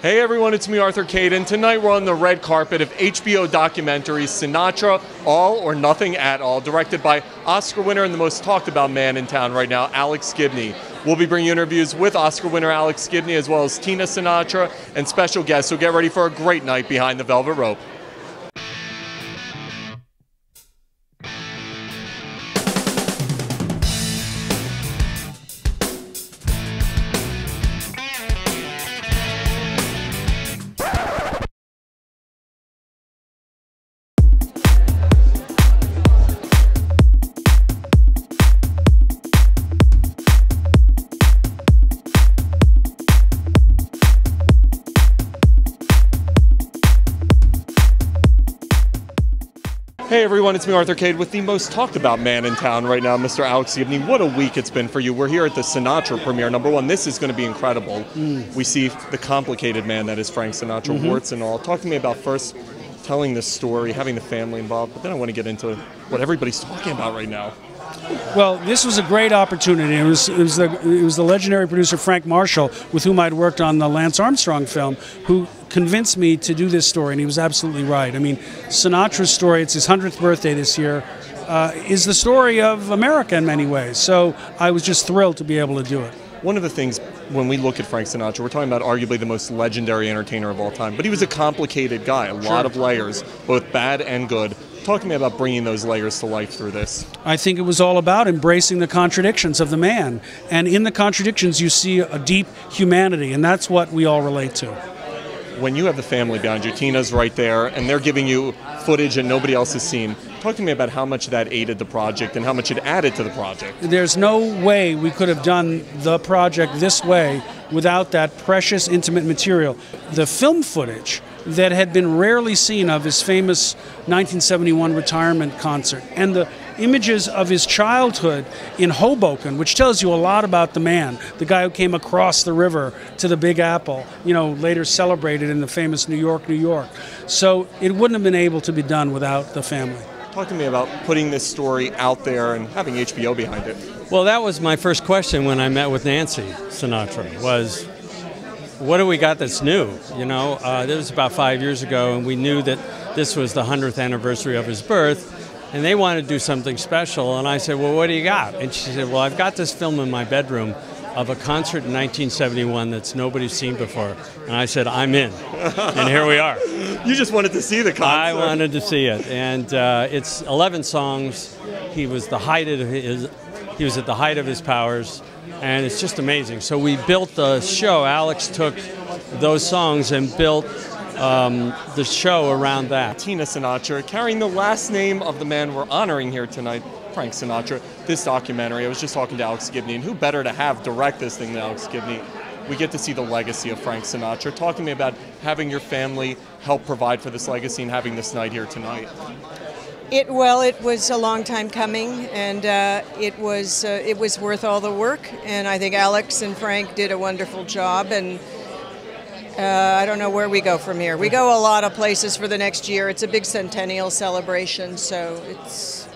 Hey everyone, it's me, Arthur Kade, and tonight we're on the red carpet of HBO documentary Sinatra, All or Nothing at All, directed by Oscar winner and the most talked about man in town right now, Alex Gibney. We'll be bringing interviews with Oscar winner Alex Gibney as well as Tina Sinatra and special guests, so get ready for a great night behind the velvet rope. Hey everyone, it's me, Arthur Kade, with the most talked about man in town right now, Mr. Alex Gibney. What a week it's been for you. We're here at the Sinatra premiere. Number one, this is going to be incredible. We see the complicated man that is Frank Sinatra, warts and all. Talk to me about first telling this story, having the family involved, but then I want to get into what everybody's talking about right now. Well, this was a great opportunity. It was the legendary producer Frank Marshall, with whom I'd worked on the Lance Armstrong film, who convinced me to do this story, and he was absolutely right. I mean, Sinatra's story, it's his 100th birthday this year, is the story of America in many ways. So I was just thrilled to be able to do it. One of the things, when we look at Frank Sinatra, we're talking about arguably the most legendary entertainer of all time, but he was a complicated guy, a lot of layers, both bad and good. Talk to me about bringing those layers to life through this. I think it was all about embracing the contradictions of the man. And in the contradictions, you see a deep humanity, and that's what we all relate to. When you have the family behind you, Tina's right there, and they're giving you footage that nobody else has seen. Talk to me about how much that aided the project and how much it added to the project. There's no way we could have done the project this way without that precious, intimate material. The film footage that had been rarely seen of his famous 1971 retirement concert, and the images of his childhood in Hoboken, which tells you a lot about the man, the guy who came across the river to the Big Apple, you know, later celebrated in the famous New York, New York. So it wouldn't have been able to be done without the family. Talk to me about putting this story out there and having HBO behind it. Well, that was my first question when I met with Nancy Sinatra, was what do we got that's new? You know, this was about 5 years ago, and we knew that this was the 100th anniversary of his birth, and they wanted to do something special, and I said, well, what do you got? And she said, well, I've got this film in my bedroom of a concert in 1971 that's nobody's seen before. And I said, I'm in. And here we are. You just wanted to see the concert. I wanted to see it. And it's 11 songs. He was at the height of his powers, and it's just amazing. So we built the show. Alex took those songs and built the show around that. Tina Sinatra, carrying the last name of the man we're honoring here tonight, Frank Sinatra. This documentary, I was just talking to Alex Gibney, and who better to have direct this thing than Alex Gibney? We get to see the legacy of Frank Sinatra. Talk to me about having your family help provide for this legacy and having this night here tonight. It was a long time coming, and it was worth all the work. And I think Alex and Frank did a wonderful job. And I don't know where we go from here. We go a lot of places for the next year. It's a big centennial celebration, so it's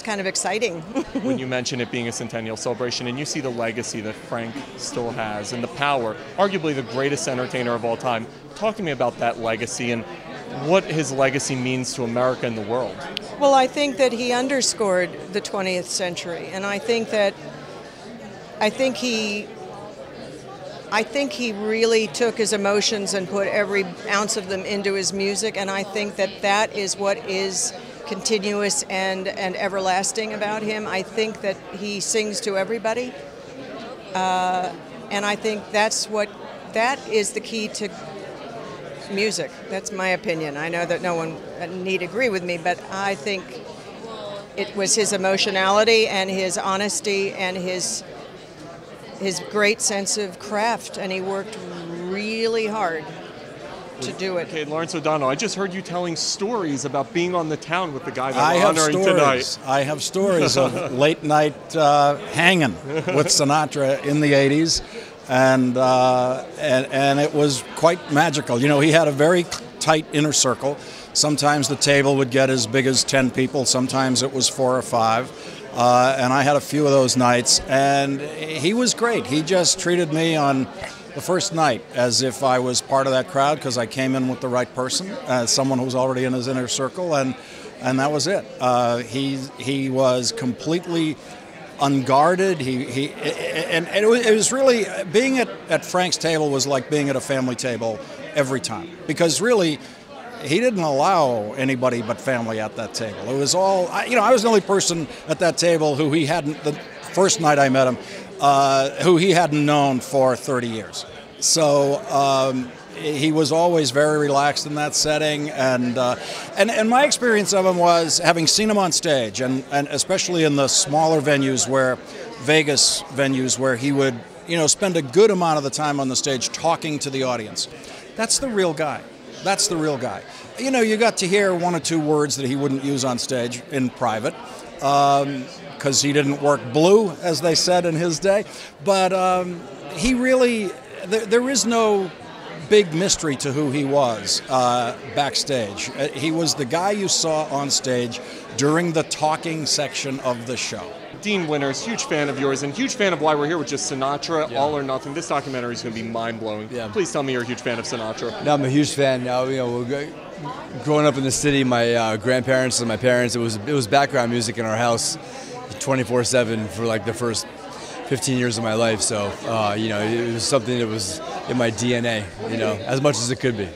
kind of exciting. When you mention it being a centennial celebration and you see the legacy that Frank still has and the power, arguably the greatest entertainer of all time, talk to me about that legacy and what his legacy means to America and the world. Well, I think that he underscored the 20th century, and I think he really took his emotions and put every ounce of them into his music, and I think that is what is continuous and everlasting about him. I think that he sings to everybody, and I think that is the key to music. That's my opinion. I know that no one need agree with me, but I think it was his emotionality and his honesty and his great sense of craft, and he worked really hard to do it. Okay, Lawrence O'Donnell, I just heard you telling stories about being on the town with the guy that we're honoring tonight. I have stories of late night hanging with Sinatra in the 80s, and it was quite magical. You know, he had a very tight inner circle. Sometimes the table would get as big as 10 people, sometimes it was 4 or 5. And I had a few of those nights, and he was great. He just treated me on the first night as if I was part of that crowd because I came in with the right person, someone who was already in his inner circle, and that was it. He was completely unguarded. And it was really, being at Frank's table was like being at a family table every time, because really he didn't allow anybody but family at that table. It was all, I was the only person at that table who he hadn't, the first night I met him, who he hadn't known for 30 years. So he was always very relaxed in that setting, and my experience of him was, having seen him on stage, and especially in the smaller venues, Vegas venues, where he would spend a good amount of the time on the stage talking to the audience. That's the real guy. That's the real guy. You got to hear one or two words that he wouldn't use on stage in private, because he didn't work blue, as they said in his day. But he really, there is no big mystery to who he was backstage. He was the guy you saw on stage during the talking section of the show. Dean Winters, huge fan of yours and huge fan of why we're here with just Sinatra, All or Nothing. This documentary is going to be mind-blowing. Yeah. Please tell me you're a huge fan of Sinatra. No, I'm a huge fan. Growing up in the city, my grandparents and my parents, it was background music in our house 24/7 for like the first 15 years of my life. So, it was something that was in my DNA, as much as it could be.